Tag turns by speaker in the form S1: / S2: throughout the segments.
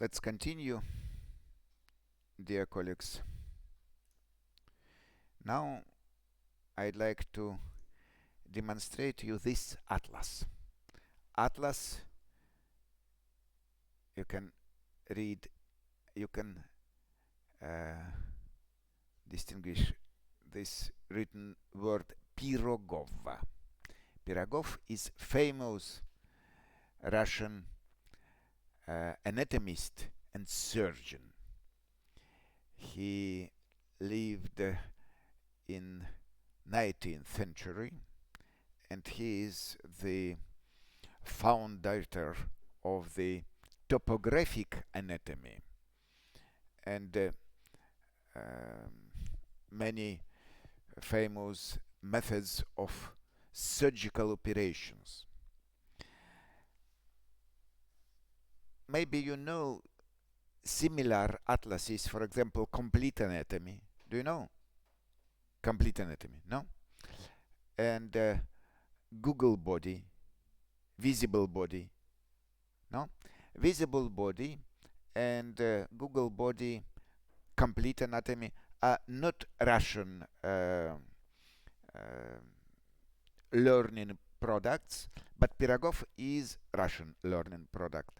S1: Let's continue, dear colleagues. Now I'd like to demonstrate to you this atlas. Atlas, you can read, you can distinguish this written word Pirogov. Pirogov is famous Russian anatomist and surgeon. He lived in 19th century, and he is the founder of the topographic anatomy and many famous methods of surgical operations. Maybe you know similar atlases, for example, complete anatomy. Do you know complete anatomy? No? And Google body, visible body. No? Visible body and Google body complete anatomy are not Russian learning products, but Pirogov is Russian learning product.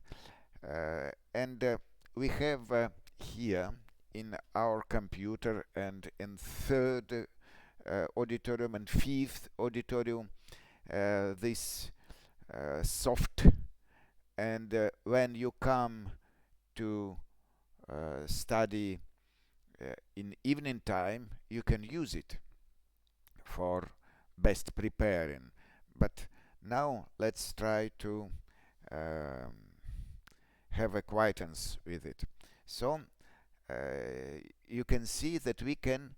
S1: And we have here in our computer and in third auditorium and fifth auditorium this soft, and when you come to study in evening time, you can use it for best preparing. But now let's try to have acquaintance with it. So you can see that we can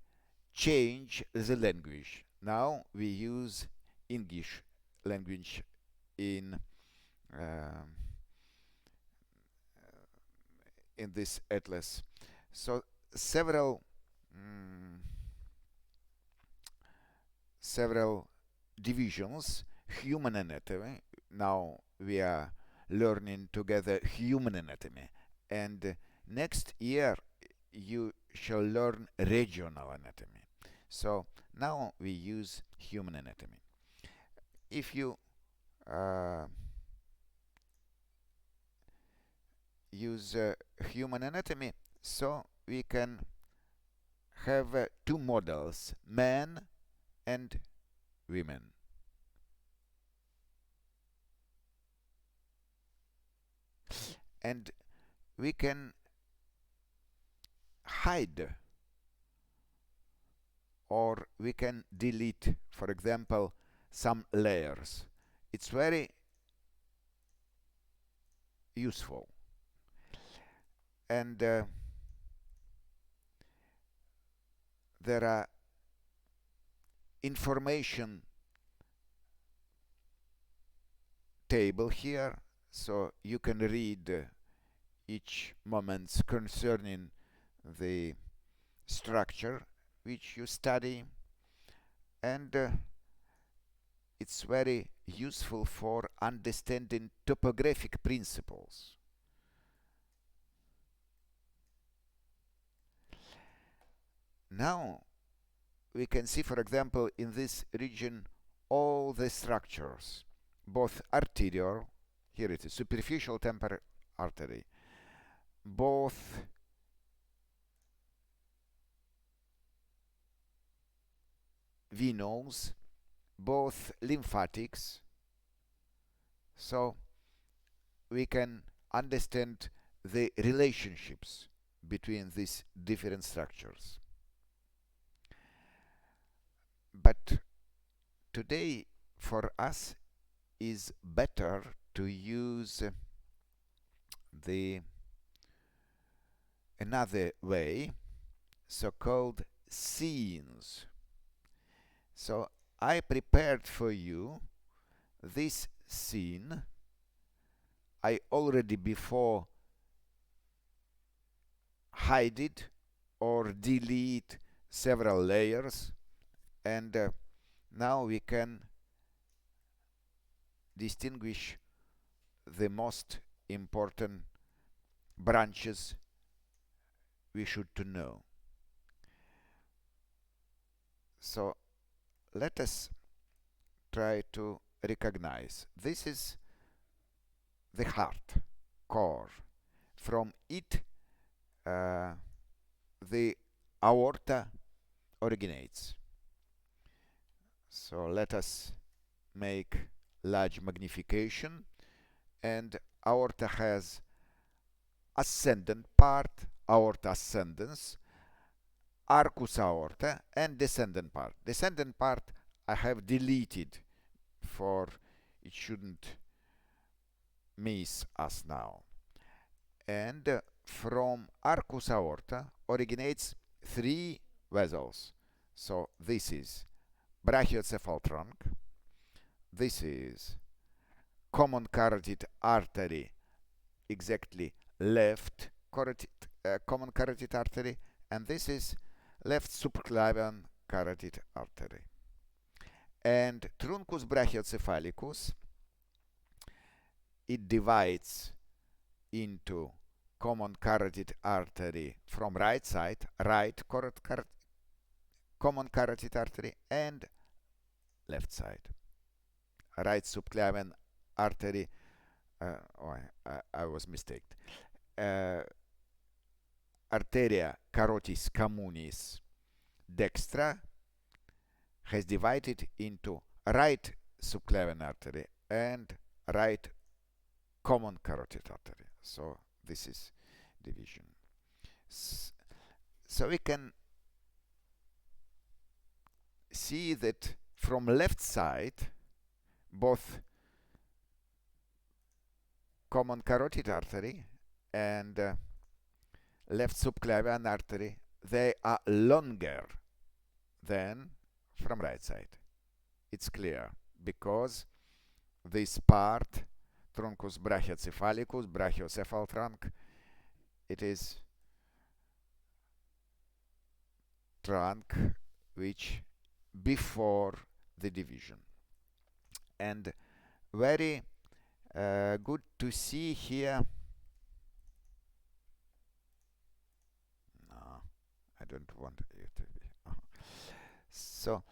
S1: change the language. Now we use English language in this atlas. So several divisions. Human anatomy. Now we are learning together human anatomy, and next year you shall learn regional anatomy. So now we use human anatomy. If you use human anatomy, so we can have two models, men and women. And we can hide or we can delete, for example, some layers. It's very useful. And there are information table here, so you can read each moments concerning the structure which you study, and it's very useful for understanding topographic principles. Now we can see, for example, in this region all the structures, both arterial, here it is, superficial temporal artery, both venous, both lymphatics, so we can understand the relationships between these different structures. But today for us is better to use the another way, so-called scenes. So I prepared for you this scene. I already before hide it or delete several layers, and now we can distinguish the most important branches we should to know. So let us try to recognize this is the heart, core. From it, the aorta originates. So let us make large magnification, and aorta has ascendant part, aorta ascendens, arcus aorta, and descendant part. Descendant part I have deleted for it shouldn't miss us now. And from arcus aorta originates three vessels. So this is brachiocephal trunk, this is common carotid artery, exactly left common carotid artery, and this is left subclavian carotid artery. And truncus brachiocephalicus, it divides into common carotid artery from right side, right common carotid artery, and left side, right subclavian artery. I was mistaken. Arteria carotis communis dextra has divided into right subclavian artery and right common carotid artery. So this is division. So we can see that from left side, both common carotid artery and left subclavian artery, they are longer than from right side. It's clear because this part, truncus brachiocephalicus, brachiocephal trunk, it is trunk which before the division. And very good to see here. No, I don't want it to be. So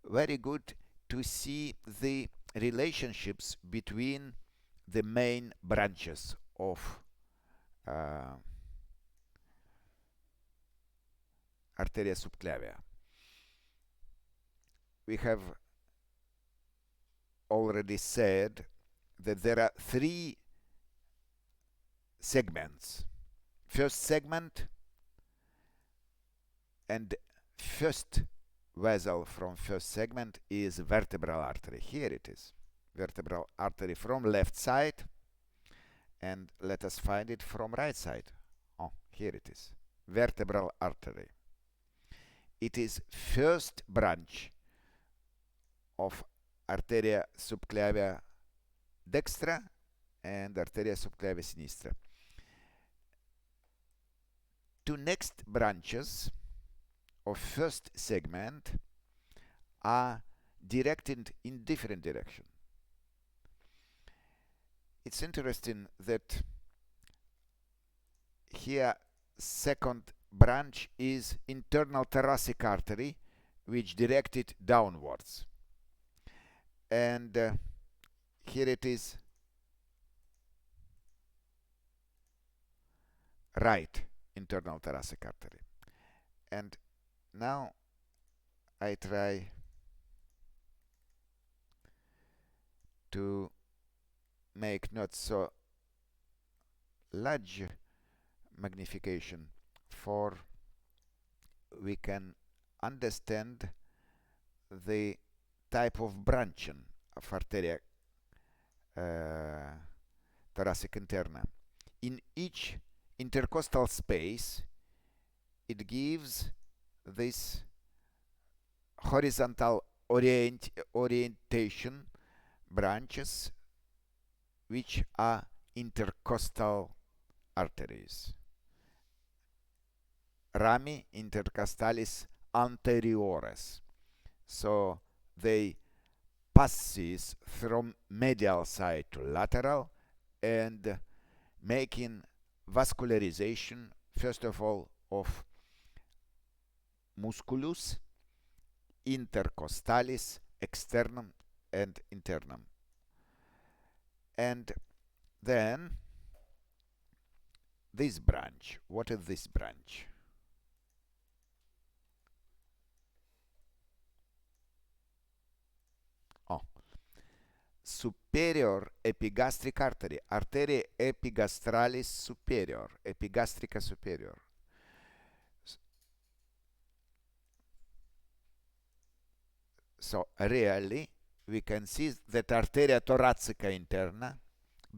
S1: very good to see the relationships between the main branches of arteria subclavia. We have already said that there are three segments. First segment and first vessel from first segment is vertebral artery. Here it is, vertebral artery from left side, and let us find it from right side. Oh, here it is, vertebral artery. It is first branch of arteria subclavia dextra and arteria subclavia sinistra. Two next branches of first segment are directed in different direction. It's interesting that here second branch is internal thoracic artery, which directed downwards, and here it is right internal thoracic artery. And now I try to make not so large magnification, for we can understand the type of branching of arteria thoracic interna. In each intercostal space, it gives this horizontal orientation branches which are intercostal arteries. Rami intercostalis anteriores. So they passes from medial side to lateral and making vascularization, first of all, of musculus intercostalis externum and internum. And then this branch. What is this branch? Oh, superior epigastric artery, arteria epigastralis superior, epigastrica superior. So really we can see that arteria thoracica interna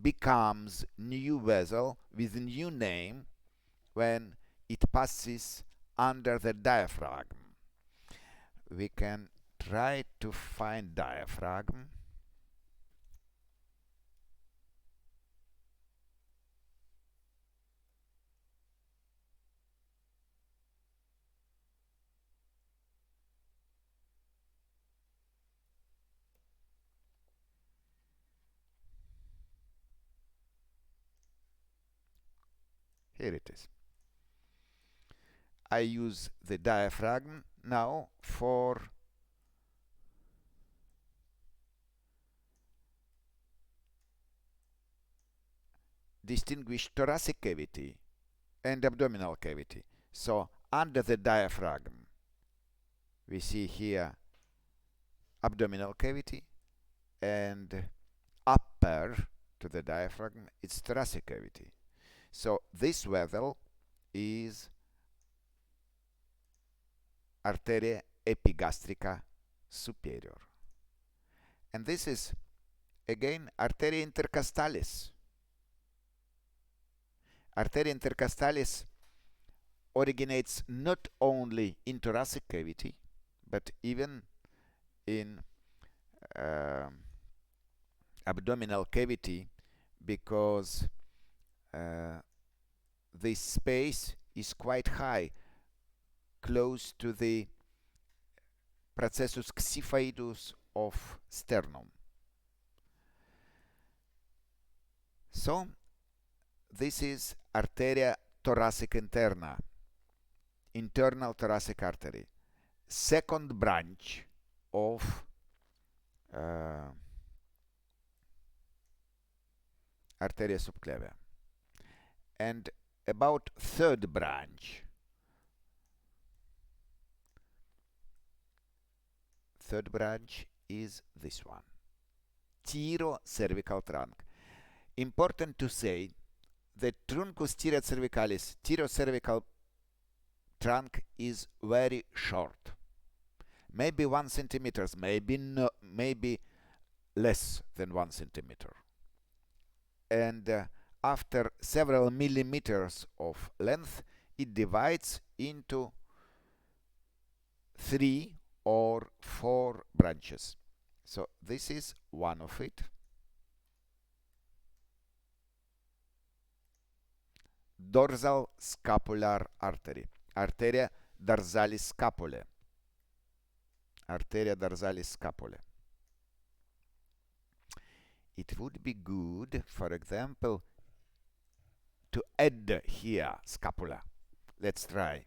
S1: becomes new vessel with new name when it passes under the diaphragm. We can try to find diaphragm. Here it is. I use the diaphragm now for distinguish thoracic cavity and abdominal cavity. So under the diaphragm we see here abdominal cavity, and upper to the diaphragm it's thoracic cavity. So this vessel is arteria epigastrica superior. And this is again arteria intercostalis. Arteria intercostalis originates not only in thoracic cavity, but even in abdominal cavity, because this space is quite high, close to the processus xiphoidus of sternum. So this is arteria thoracic interna, internal thoracic artery, second branch of arteria subclavia, and about third branch. Third branch is this one, thyrocervical trunk. Important to say that truncus thyrocervicalis, thyrocervical trunk, is very short, maybe 1 centimeter, maybe less than 1 centimeter, and after several millimeters of length it divides into 3 or 4 branches. So this is one of it. Dorsal scapular artery, arteria dorsalis scapulae, arteria dorsalis scapulae. It would be good, for example, to add here scapula. Let's try.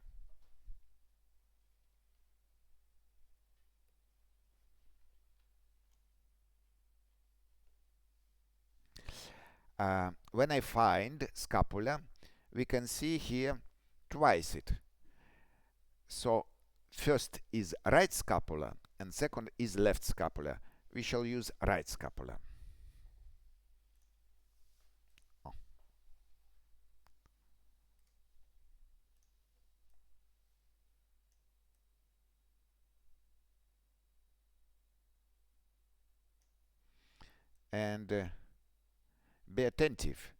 S1: When I find scapula, we can see here twice it. So first is right scapula and second is left scapula. We shall use right scapula. Oh. And be attentive.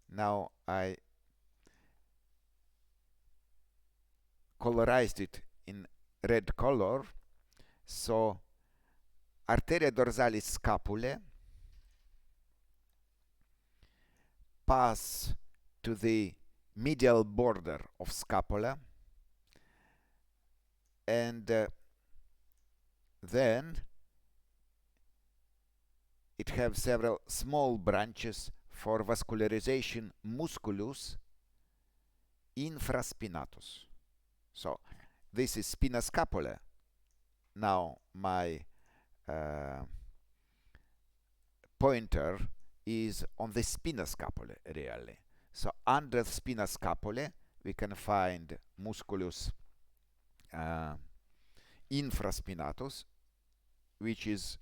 S1: Now I colorized it in red color. So arteria dorsalis scapulae pass to the medial border of scapula, and then it has several small branches for vascularization musculus infraspinatus. So this is spina scapulae. Now my pointer is on the spina scapulae really. So under spina scapulae we can find musculus infraspinatus, which is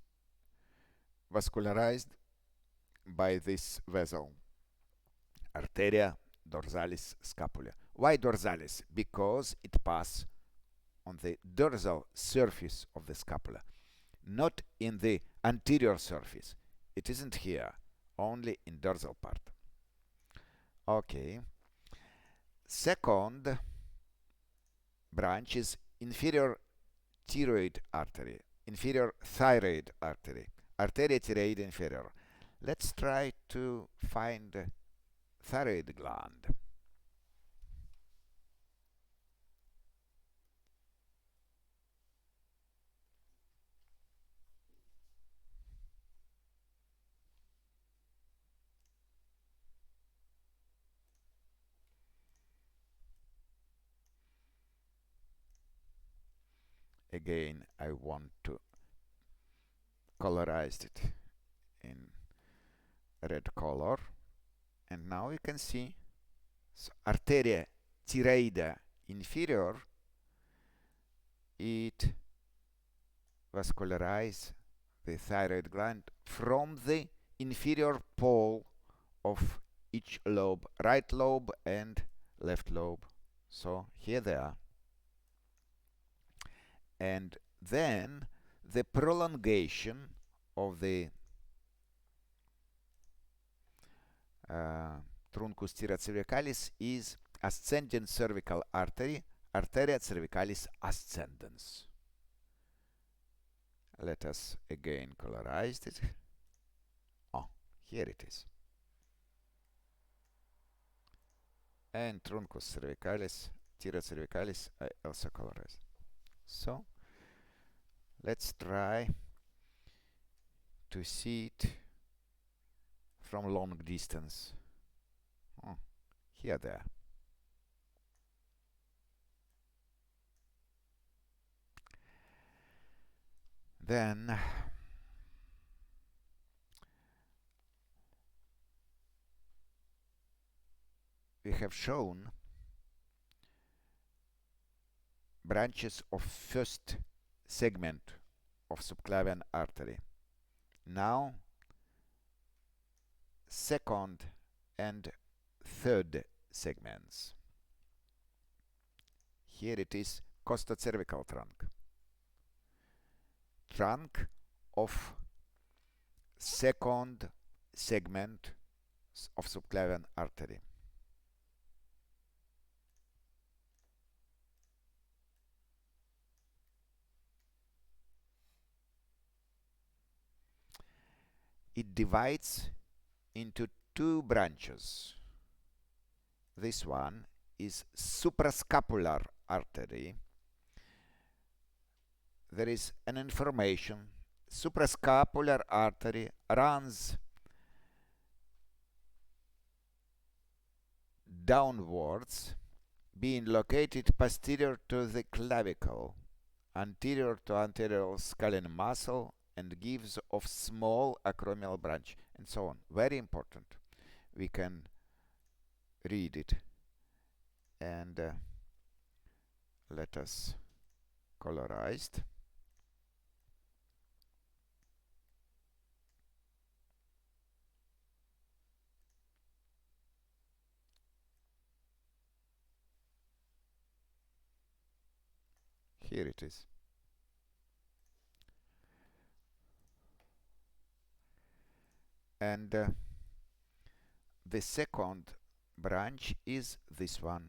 S1: vascularized by this vessel, arteria dorsalis scapulae. Why dorsalis? Because it passes on the dorsal surface of the scapula, not in the anterior surface. It isn't here, only in dorsal part. Okay. Second branch is inferior thyroid artery, inferior thyroid artery, arteria thyroid inferior. Let's try to find thyroid gland. Again, I want to colorize it in red color. And now you can see arteria thyroida inferior, it vascularizes the thyroid gland from the inferior pole of each lobe, right lobe and left lobe. So here they are. And then the prolongation of the truncus thyrocervicalis is ascending cervical artery, arteria cervicalis ascendens. Let us again colorize it. Oh, here it is. And truncus cervicalis, thyrocervicalis, I also colorized. So let's try to see it from long distance. Oh, here there. Then we have shown branches of first segment of subclavian artery. Now second and third segments. Here it is costocervical trunk. Trunk of second segment of subclavian artery. It divides into two branches. This one is suprascapular artery. There is an information. Suprascapular artery runs downwards, being located posterior to the clavicle, anterior to anterior scalene muscle, and gives off small acromial branch, and so on. Very important. We can read it, and let us colorize it. Here it is. And the second branch is this one.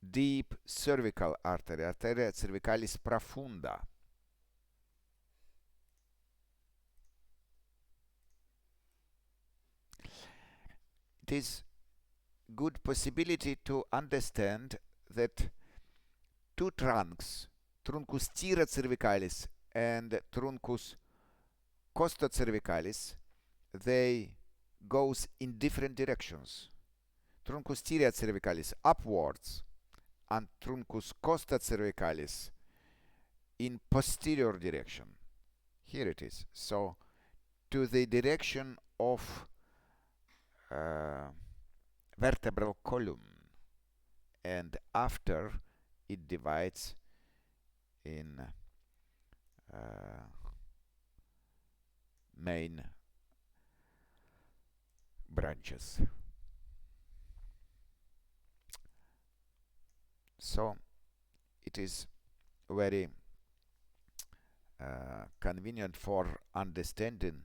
S1: Deep cervical artery, arteria cervicalis profunda. It is good possibility to understand that two trunks, truncus tira cervicalis and truncus costa cervicalis, they goes in different directions. Truncus tira cervicalis upwards and truncus costa cervicalis in posterior direction. Here it is. So to the direction of vertebral column, and after it divides in main branches. So it is very convenient for understanding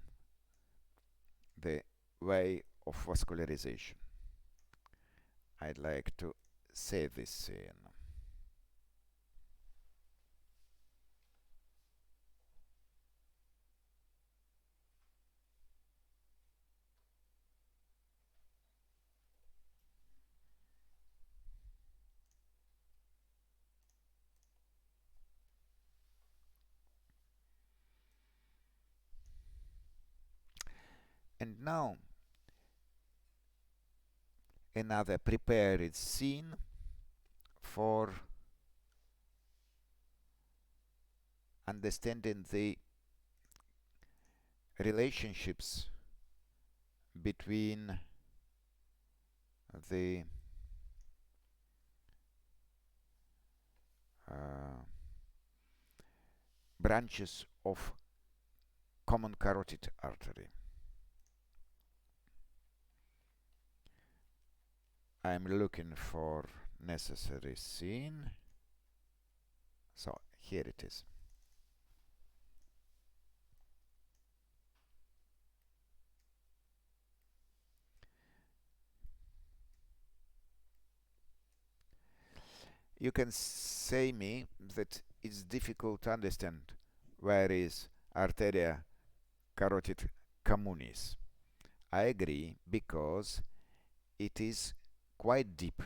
S1: the way of vascularization. I'd like to save this scene. And now another prepared scene for understanding the relationships between the branches of common carotid artery. I'm looking for necessary scene. So here it is. You can say me that it's difficult to understand where is arteria carotid communis. I agree, because it is quite deep,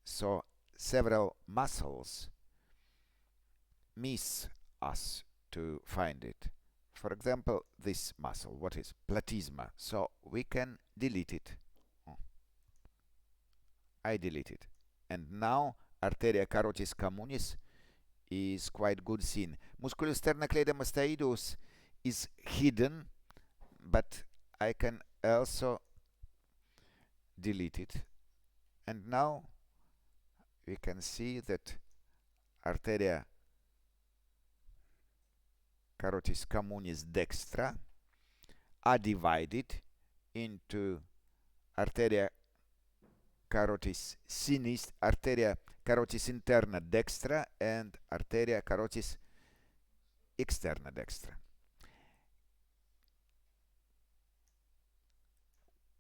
S1: so several muscles miss us to find it. For example, this muscle, what is platysma? So we can delete it. I delete it. And now arteria carotis communis is quite good seen. Musculus sternocleidomastoidus is hidden, but I can also delete it. And now we can see that arteria carotis communis dextra are divided into arteria carotis sinistra, arteria carotis interna dextra, and arteria carotis externa dextra.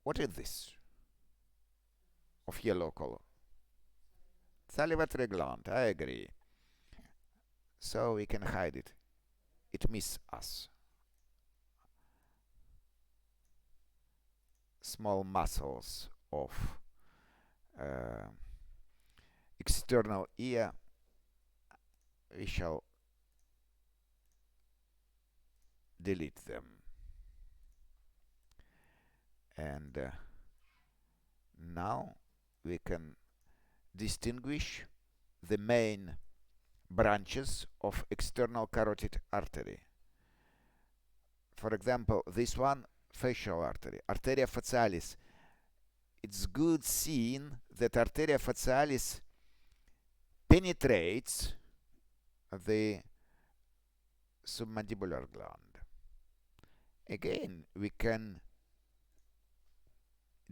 S1: What is this of yellow color? Salivatory gland, I agree. So we can hide it. It misses us. Small muscles of external ear, we shall delete them. And now we can distinguish the main branches of external carotid artery. For example, this one, facial artery, arteria facialis. It's good seeing that arteria facialis penetrates the submandibular gland. Again, we can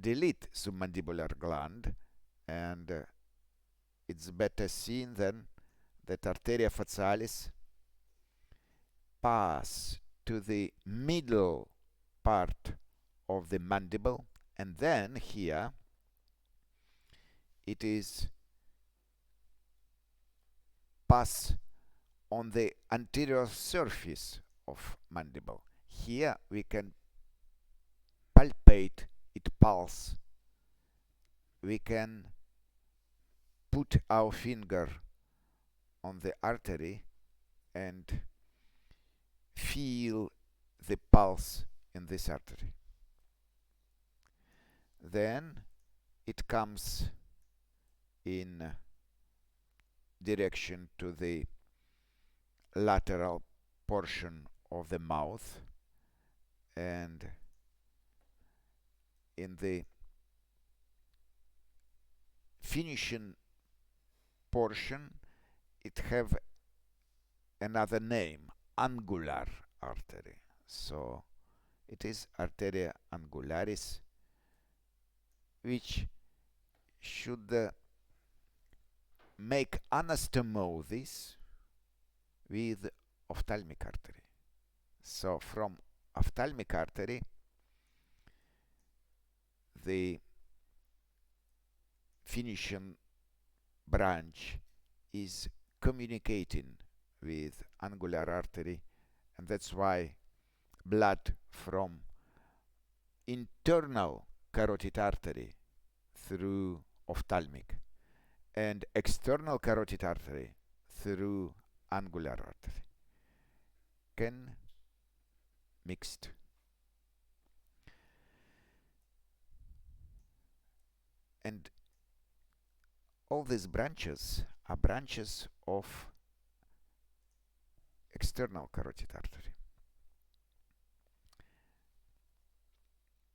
S1: delete submandibular gland, and it's better seen than that arteria facialis pass to the middle part of the mandible, and then here it is pass on the anterior surface of mandible. Here we can palpate it pulse. We can put our finger on the artery and feel the pulse in this artery. Then it comes in direction to the lateral portion of the mouth, and in the finishing portion it have another name, angular artery. So it is arteria angularis, which should make anastomosis with ophthalmic artery. So from ophthalmic artery, the finishing branch is communicating with angular artery, and that's why blood from internal carotid artery through ophthalmic and external carotid artery through angular artery can mixed. And all these branches are branches of external carotid artery.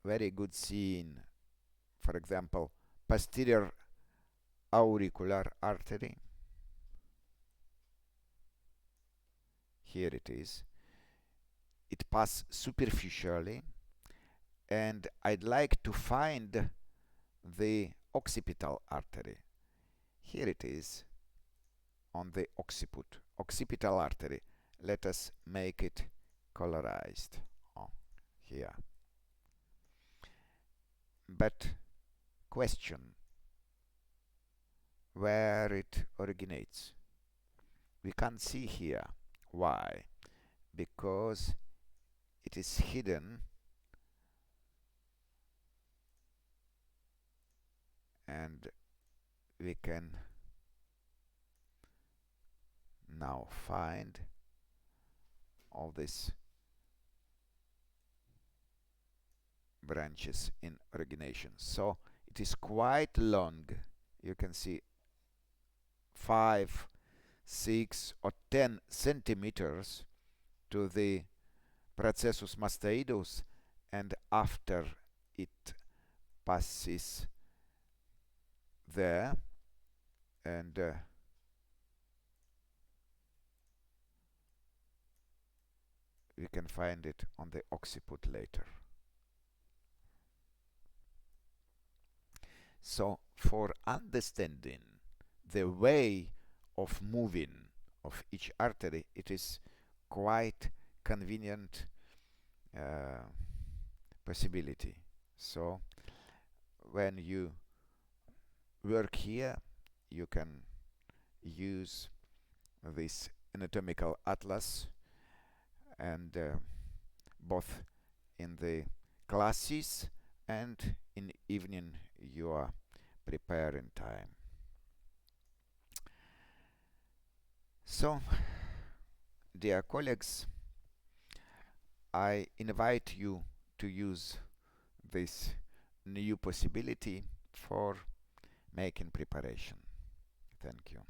S1: Very good seen, for example, posterior auricular artery. Here it is. It passes superficially, and I'd like to find the occipital artery. Here it is on the occiput, occipital artery. Let us make it colorized. Here. But question, where it originates? We can't see here. Why? Because it is hidden and we can now find all these branches in origination. So it is quite long. You can see 5, 6 or 10 centimeters to the processus mastoidus, and after it passes there and we can find it on the occiput later. So for understanding the way of moving of each artery, it is quite convenient possibility. So when you work here, you can use this anatomical atlas, and both in the classes and in evening you are preparing time. So, dear colleagues, I invite you to use this new possibility for making preparation. Thank you.